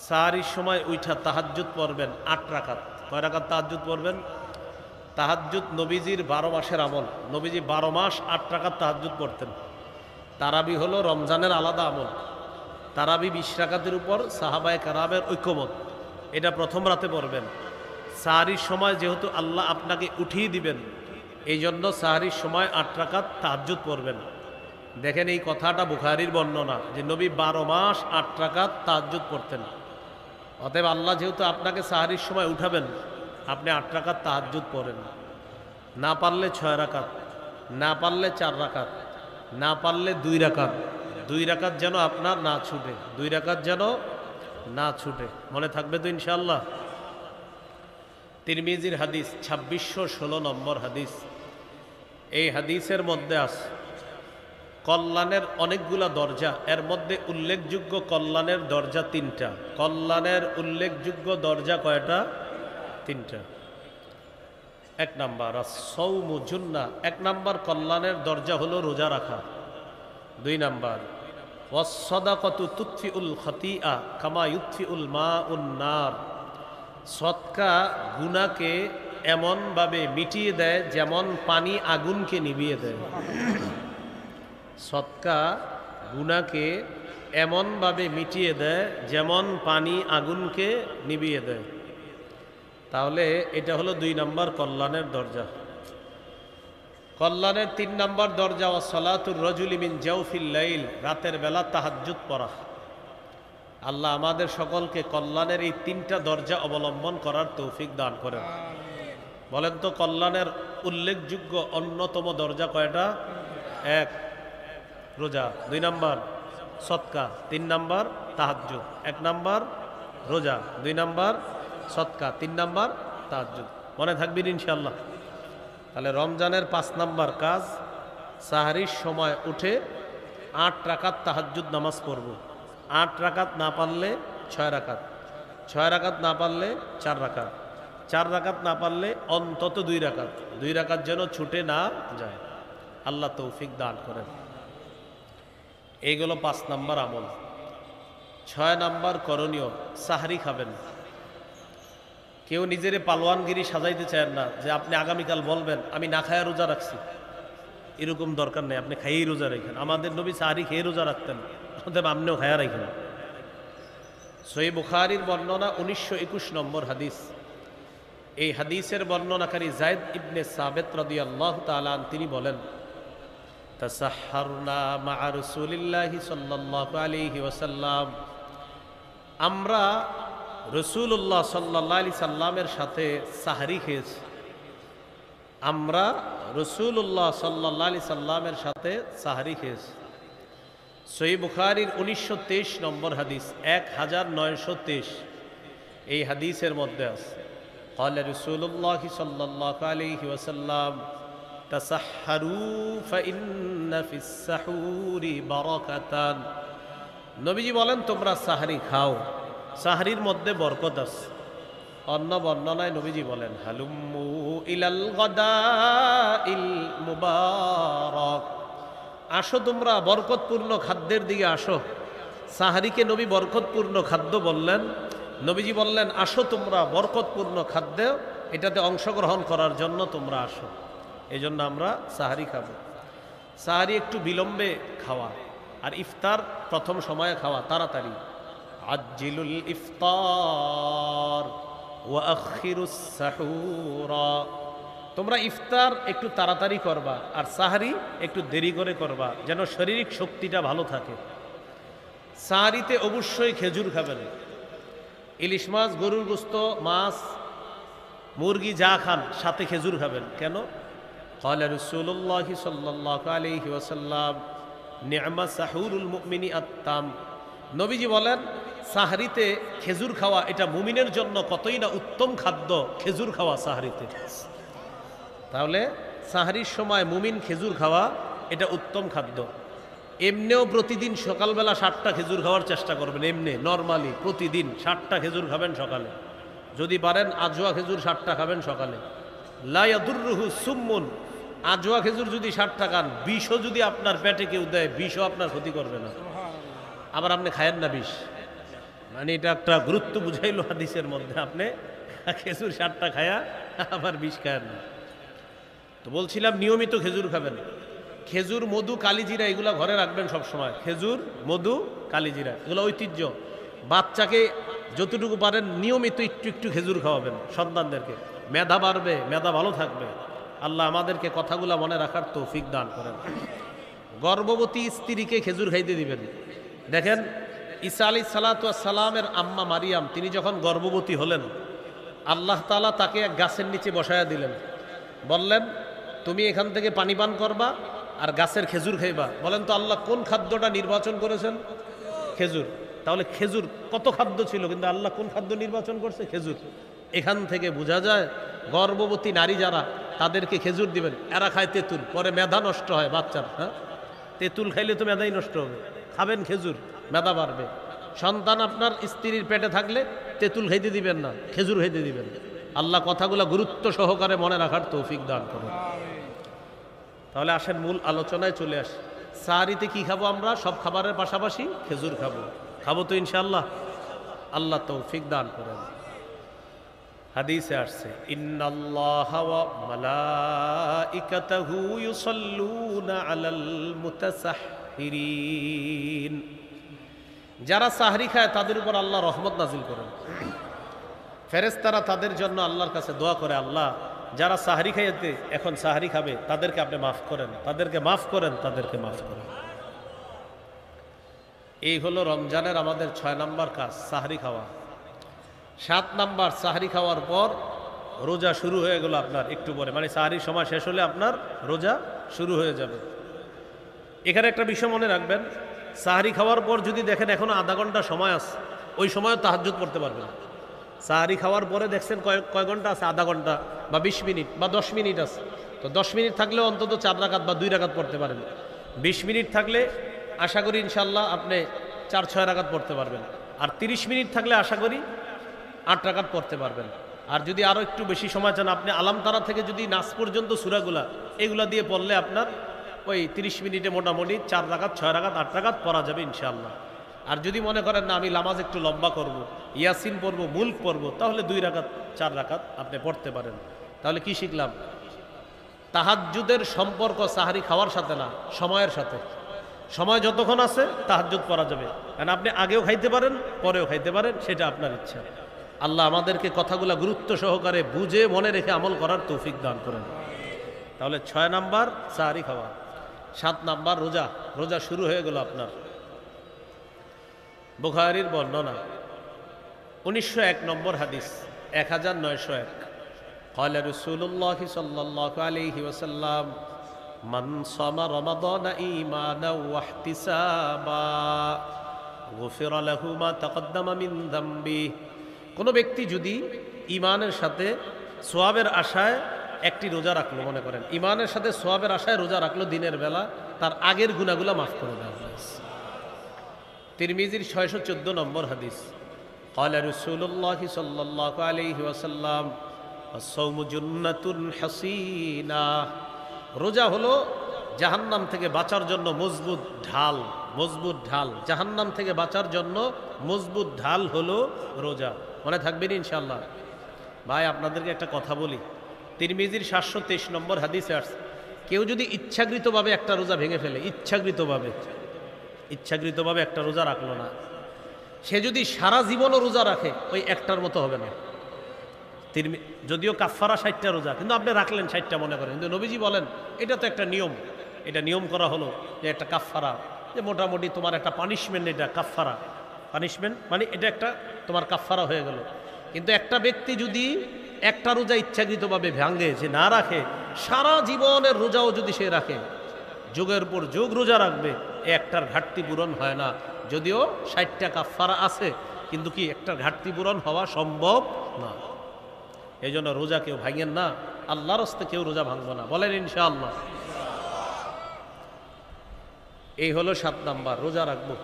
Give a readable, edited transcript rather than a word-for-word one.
সাহারির সময় উঠা তাহাজ্জুদ পড়বেন ৮ রাকাত। কয় রাকাত তাহাজ্জুদ পড়বেন? তাহাজ্জুদ নবীজির ১২ মাসের আমল। নবীজি ১২ মাস ৮ রাকাত তাহাজ্জুদ পড়তেন। তারাবি হলো রমজানের আলাদা আমল। তারাবি ২০ রাকাতের উপর সাহাবায়ে কেরামের ঐক্যমত। এটা প্রথম রাতে পড়বেন। সাহারির সময় যেহেতু আল্লাহ আপনাকে উঠিয়ে দিবেন, এই জন্য সাহারির সময় ৮ রাকাত তাহাজ্জুদ পড়বেন। দেখেন এই কথাটা বুখারীর বর্ণনা যে নবী ১২ মাস ৮ রাকাত তাহাজ্জুদ পড়তেন। অতএব আল্লাহ যেহেতু আপনাকে সাহারির সময় উঠাবেন, আপনি ৮ রাকাত তাহাজ্জুদ পড়েন। না পারলে ৬ রাকাত, না পারলে ৪ রাকাত, না পারলে ২ রাকাত। ২ রাকাত যেন আপনার না ছুটে, ২ রাকাত যেন না ছুটে। মনে থাকবে তো ইনশাআল্লাহ? তিরমিজির হাদিস ২৬১৬ নম্বর হাদিস। এই হাদিসের মধ্যে আছে কল্যাণের অনেকগুলা দরজা, এর মধ্যে উল্লেখযোগ্য কল্যাণের দরজা ৩টা। কল্যাণের উল্লেখযোগ্য দরজা কয়টা? ৩টা। ১ নাম্বার আস-সাওমু জুন্নাহ, ১ নাম্বার কল্যাণের দরজা হলো রোজা রাখা। ২ নাম্বার ওয়াস-সাদাকাতু তুতফিউল খাতিআ কামা ইউতফিউল মাউন নার, সদকা গুনাহকে এমনভাবে মিটিয়ে দেয় যেমন পানি আগুনকে নিভিয়ে দেয়। সদকা গুনাহকে এমনভাবে মিটিয়ে দেয় যেমন পানি আগুনকে নিভিয়ে দেয়। তাহলে এটা হলো ২ নম্বর কল্যাণের দরজা। কল্যাণের ৩ নম্বর দরজা ওয়া সালাতুর রাজুলি মিন জাওফিল লাইল, রাতের বেলা তাহাজ্জুদ পড়া। আল্লাহ আমাদের সকলকে কল্যাণের এই ৩টা দরজা অবলম্বন করার তৌফিক দান করেন। বলেন তো কল্যাণের উল্লেখযোগ্য অন্যতম দরজা কয়টা? ১ রোজা, ২ নাম্বার সদকা, ৩ নাম্বার তাহাজ্জুদ। ১ নাম্বার রোজা, ২ নাম্বার সদকা, ৩ নাম্বার তাহাজ্জুদ। মনে থাকবেন ইনশাআল্লাহ? তাহলে রমজানের ৫ নাম্বার কাজ, সাহারির সময় উঠে ৮ রাকাত তাহাজ্জুদ নামাজ পড়ব। ৮ রাকাত না পারলে ৬ রাকাত, ৬ রাকাত না পারলে ৪ রাকাত, ৪ রাকাত না পারলে অন্তত ২ রাকাত। ২ রাকাত যেন ছুটে না যায়। আল্লাহ তৌফিক দান করেন। এইগুলো ৫ নাম্বার আমল। ৬ নাম্বার করণীয়, সাহারি খাবেন। কেউ নিজেরে পালোয়ানগিরি সাজাইতে চায় না যে আপনি আগামীকাল বলবেন আমি না খায়া রোজা রাখছি। এরকম দরকার নেই, আপনি খাইয়েই রোজা রাখেন। আমাদের নবী সাহারি খেয়ে রোজা রাখতেন, অতএব আপনিও খায়া রাখেন। সহিহ বুখারীর বর্ণনা ১৯২১ নম্বর হাদিস। এই হাদিসের বর্ণনাকারী যায়েদ ইবনে সাবিত রাদিয়াল্লাহু তাআলা তিনি বলেন, তাসাহহারনা মা রাসূলিল্লাহি সাল্লাল্লাহু আলাইহি ওয়াসাল্লাম, আমরা রাসূলুল্লাহ সাল্লাল্লাহু আলাইহি সাল্লামের সাথে সাহরি খেয়েছি। আমরা রাসূলুল্লাহ সাল্লাল্লাহু আলাইহি সাল্লামের সাথে সাহরি খেয়েছি। সহিহ বুখারীর ১৯২৩ নম্বর হাদিস, ১৯২৩। এই হাদিসের মধ্যে আছে قال رسول الله صلى الله عليه وسلم تسحروا فإن في السحور بركة। নবীজি বলেন তোমরা সাহরি খাও, সাহরির মধ্যে বরকত আছে। অন্য বর্ণনায় নবীজি বলেন হালুম্মু ইলাল গাদাইল মুবারক, আসো তোমরা বরকতপূর্ণ খাদ্যের দিকে আসো। সাহরিকে নবী বরকতপূর্ণ খাদ্য বললেন। নবীজি বললেন আসো তোমরা বরকতপূর্ণ খাদ্য, এটাতে অংশগ্রহণ করার জন্য তোমরা আসো। এই জন্য আমরা সাহারি খাবো। সাহারি একটু বিলম্বে খাওয়া, আর ইফতার প্রথম সময়ে খাওয়া, তাড়াতাড়ি। আজ্জিলুল ইফতার ওয়া আখিরুস সাহুরা, তোমরা ইফতার একটু তাড়াতাড়ি করবা আর সাহারি একটু দেরি করে করবা, যেন শারীরিক শক্তিটা ভালো থাকে। সাহারিতে অবশ্যই খেজুর খাবেন। ইলিশ মাছ, গরুর গোস্ত, মাছ, মুরগি যা খান সাথে খেজুর খাবেন। কেন? ক্বালা রাসূলুল্লাহি সাল্লাল্লাহু আলাইহি ওয়াসাল্লাম নি'মা সাহুরুল মুমিনি আত-তাম, নবীজি বলেন সাহরিতে খেজুর খাওয়া এটা মুমিনের জন্য কতই না উত্তম খাদ্য। খেজুর খাওয়া সাহরিতে, তাহলে সাহরির সময় মুমিন খেজুর খাওয়া এটা উত্তম খাদ্য। এমনিও প্রতিদিন সকালবেলা 7টা খেজুর খাওয়ার চেষ্টা করবেন। এমনি নর্মালি প্রতিদিন 7টা খেজুর খাবেন সকালে, যদি পারেন আজওয়া খেজুর 7টা খাবেন সকালে। লা ইয়াদুররুহু সুম্মুন, আজওয়া খেজুর যদি 7টা খান, বিষও যদি আপনার পেটে কেউ দেয়, বিষও আপনার ক্ষতি করবে না। আবার আপনি খায়েন না বিষ, মানে এটা একটা গুরুত্ব বুঝাইলো হাদিসের মধ্যে, আপনি খেজুর 7টা খায়া আবার 20 খায়েন না। তো বলছিলাম নিয়মিত খেজুর খাবেন। খেজুর, মধু, কালিজিরা এগুলো ঘরে রাখবেন সব সময়। খেজুর, মধু, কালিজিরা এগুলো ঐতিহ্য। বাচ্চাকে যতটুকু পারেন নিয়মিত একটু একটু খেজুর খাওয়াবেন সন্তানদেরকে। মেধা বাড়বে, মেধা ভালো থাকবে। আল্লাহ আমাদেরকে কথাগুলো মনে রাখার তৌফিক দান করেন। গর্ভবতী স্ত্রীকে খেজুর খাইতে দিবেন। দেখেন ঈসা আলাইহিস সালাতু ওয়াস সালামের আম্মা মারিয়াম তিনি যখন গর্ভবতী হলেন, আল্লাহ তাআলা তাকে এক গাছের নিচে বসায়া দিলেন। বললেন তুমি এখান থেকে পানি পান করবা আর গাছের খেজুর খাইবা। বলেন তো আল্লাহ কোন খাদ্যটা নির্বাচন করেছেন? খেজুর। তাহলে খেজুর কত খাদ্য ছিল, কিন্তু আল্লাহ কোন খাদ্য নির্বাচন করছে? খেজুর। এখান থেকে বোঝা যায় গর্ভবতী নারী যারা তাদেরকে খেজুর দিবেন। এরা খায় তেঁতুল, পরে মেধা নষ্ট হয় বাচ্চার। হ্যাঁ, তেঁতুল খাইলে তো মেধাই নষ্ট হবে। খাবেন খেজুর, মেধা বাড়বে। সন্তান আপনার স্ত্রীর পেটে থাকলে তেঁতুল খাইতে দিবেন না, খেজুর খাইতে দিবেন। আল্লাহ কথাগুলো গুরুত্ব সহকারে মনে রাখার তৌফিক দান করুন। তাহলে আসেন মূল আলোচনায় চলে আসি। সাহারিতে কি খাবো আমরা? সব খাবারের পাশাপাশি খেজুর খাবো। খাবো তো ইনশাআল্লাহ? আল্লাহ তৌফিক দান করেন। হাদিসে আসছে ইন্নাল্লাহা ওয়া মালাইকাতাহু ইউসাল্লুনা আলাল মুতাসাহহিরিন। যারা সাহরি খায় তাদের উপর আল্লাহ রহমত নাজিল করেন। ফেরেশতারা তাদের জন্য আল্লাহর কাছে দোয়া করে, আল্লাহ যারা সাহরি খাইতে এখন সাহরি খাবে তাদেরকে আপনি মাফ করেন, তাদেরকে মাফ করেন, তাদেরকে মাফ করেন। এই হলো রমজানের আমাদের 6 নম্বর কাজ, সাহরি খাওয়া। 7 নম্বর, সাহরি খাওয়ার পর রোজা শুরু হয়ে গেল আপনার একটু পরে, মানে সাহরির সময় শেষ হলে আপনার রোজা শুরু হয়ে যাবে। এখানে একটা বিষয় মনে রাখবেন, সাহরি খাওয়ার পর যদি দেখেন এখনো আধা ঘন্টা সময় আছে, ওই সময়ও তাহাজ্জুদ পড়তে পারবেন। সাহরি খাওয়ার পরে দেখছেন কয় ঘন্টা আছে? আধা ঘন্টা বা 20 মিনিট বা 10 মিনিট আছে। তো 10 মিনিট থাকলে অন্তত 4 রাকাত বা 2 রাকাত পড়তে পারেন। 20 মিনিট থাকলে আশা করি ইনশাল্লাহ আপনি 4-6 রাকাত পড়তে পারবেন। আর 30 মিনিট থাকলে আশা করি 8 রাকাত পড়তে পারবেন। আর যদি আরও একটু বেশি সময় চান, আপনি আলাম তারা থেকে যদি নাস পর্যন্ত সূরাগুলা এগুলা দিয়ে পড়লে আপনার ওই 30 মিনিটে মোটামুটি 4 রাকাত, 6 রাকাত, 8 রাকাত পড়া যাবে ইনশাআল্লাহ। আর যদি মনে করেন না আমি নামাজ একটু লম্বা করব, ইয়াসিন পড়ব, মুলক পড়ব, তাহলে 2 রাকাত 4 রাকাত আপনি পড়তে পারেন। তাহলে কি শিখলাম? তাহাজ্জুদের সম্পর্ক সাহারি খাওয়ার সাথে না, সময়ের সাথে। সময় যতক্ষণ আছে তাহাজ্জুদ পড়া যাবে, কারণ আপনি আগেও খাইতে পারেন, পরেও খাইতে পারেন, সেটা আপনার ইচ্ছা। আল্লাহ আমাদেরকে কথাগুলো গুরুত্ব সহকারে বুঝে মনে রেখে আমল করার তৌফিক দান করেন। তাহলে 6 নাম্বার সাহারি খাওয়া। 7 নাম্বার রোজা। রোজা শুরু হয়ে গেল আপনার। বুখারীর বর্ণনা 1901 নম্বর হাদিস, 1901। قال رسول الله صلى الله عليه وسلم من صام رمضان إيمانا واحتسابا غفر له ما تقدم من ذنبه। কোনো ব্যক্তি যদি ঈমানের সাথে সওয়াবের আশায় একটি রোজা রাখলো, মনে করেন ঈমানের সাথে সওয়াবের আশায় রোজা রাখলো দিনের বেলা, তার আগের গুনাহগুলো মাফ করে দেওয়া হয়। তিরমিজির 614 নম্বর হাদিস। قال رسول الله صلى الله عليه وسلم الصوم جنة حصينة। রোজা হলো জাহান্নাম থেকে বাঁচার জন্য মজবুত ঢাল। মজবুত ঢাল, জাহান্নাম থেকে বাঁচার জন্য মজবুত ঢাল হলো রোজা। মনে থাকবেন ইনশাআল্লাহ। ভাই আপনাদেরকে একটা কথা বলি, তিরমিজির 723 নম্বর হাদিসে আসছে, কেউ যদি ইচ্ছাকৃতভাবে একটা রোজা ভেঙে ফেলে, ইচ্ছাকৃতভাবে একটা রোজা রাখলো না, সে যদি সারা জীবনও রোজা রাখে ওই একটার মতো হবে না। যদিও কাফফারা 60টা রোজা, কিন্তু আপনি রাখলেন 60টা মনে করেন, কিন্তু নবীজি বলেন এটা তো একটা নিয়ম, এটা নিয়ম করা হলো যে একটা কাফফারা, যে মোটামুটি তোমার একটা পানিশমেন্ট, এটা কাফফারা, পানিশমেন্ট মানে এটা একটা তোমার কাফফারা হয়ে গেল। কিন্তু একটা ব্যক্তি যদি একটা রোজা ইচ্ছাকৃতভাবে ভাঙে, যে না রাখে, সারা জীবনের রোজাও যদি সে রাখে, যুগের পর যুগ রোজা রাখবে, একটার ঘাটতি পূরণ হয় না। যদিও 60টা কাফফারা আছে, কিন্তু কি একটার ঘাটতি পূরণ হওয়া সম্ভব না। এই জন্য রোজা কেউ ভাঙেন না, আল্লাহর হস্তে কেউ রোজা ভাঙবো না, বলেন ইনশাআল্লাহ। এই হলো 7 নাম্বার, রোজা রাখবো।